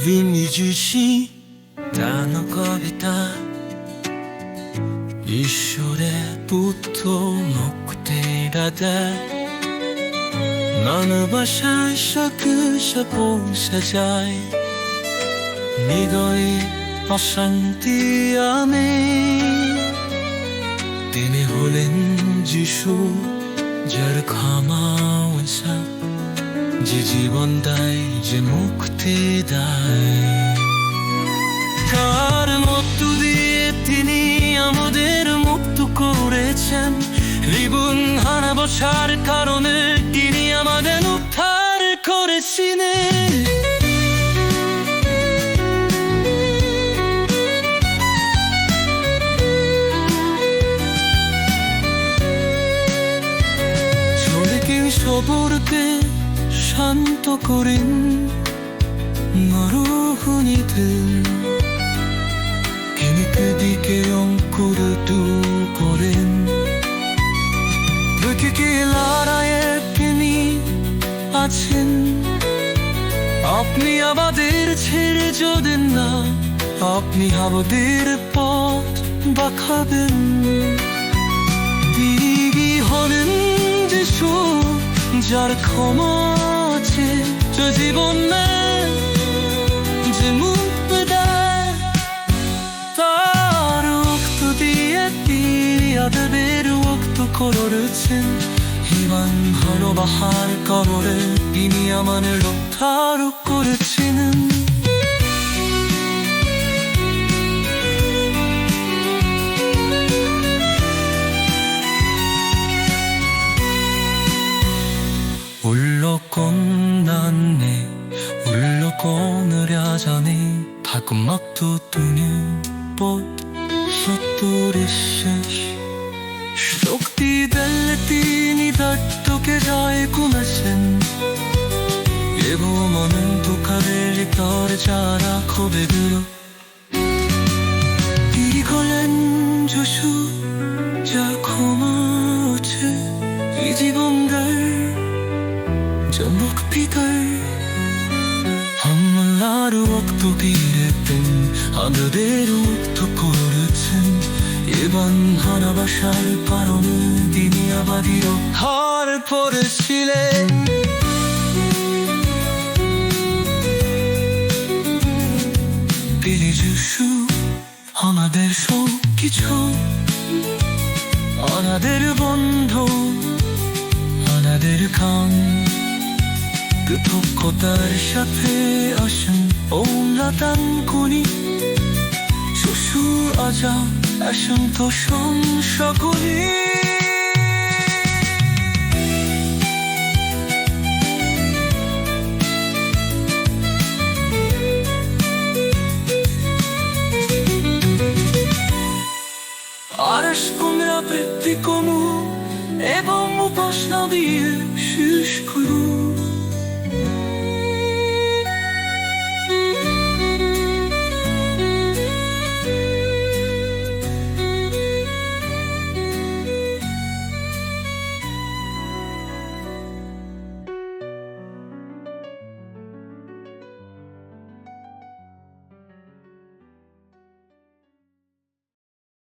Vini 주시 단어 কবিতা ঈশ্বরে পুত্র মুক্তিদাতা 나는 ভাষায় পৌঁছে যায় হৃদয়ে অশান্তি আনে তিনি হলেন যিশু যার ক্ষমা যে জীবন দেয় যে মুক্তি দেয় তার মধ্য দিয়ে তিনি আমাদের মুক্ত করেছেন জীবন হারা বসার কারণে তিনি আমাদের উদ্ধার করেছিলেন সবরকে শান্ত করেন মরুভূমিতে দিকে অঙ্কুর দূর করেন প্রকৃতি লড়াইয়ে তিনি আছেন আপনি আমাদের ছেড়ে যাবেন না আপনি আমাদের পথ দেখাবেন তিনি হলেন যিশু যার ক্ষমা আছে যে জীবন নেয় যে মুক্তি দেয় তার রক্ত দিয়ে তিনি আমাদের মুক্ত করেছেন জীবন ভালোবাসার কারণে তিনি আমাদের উদ্ধার করেছিলেন 울려꽃났네 울려꽃을 야자네 달콤막도 뜨는 꽃 숫돌이시 শক্তি দিলে তিনি দাটকে যায় কুমেছেন এবং অনন্তকালের তর যারা খুবই দূর তিনি হলেন যিশু যার ক্ষমা আছে এই জীবনদের মুক্তিদার আমার রক্ত দিয়েছেন আমাদের মুক্ত করেছেন এবং ভালোবাসার কারণে তিনি আমাদের উদ্ধার করেছিলেন তিনি যিশু আমাদের সব কিছু আমাদের বন্ধু আমাদের কাম কৃতজ্ঞতার সাথে আসেন ওমলাতান করি শ্বশুর আজা আসেন তো সকলে আরশ পুনরাবৃত্তি কমু এবং উপাসনা দিয়ে শেষ করু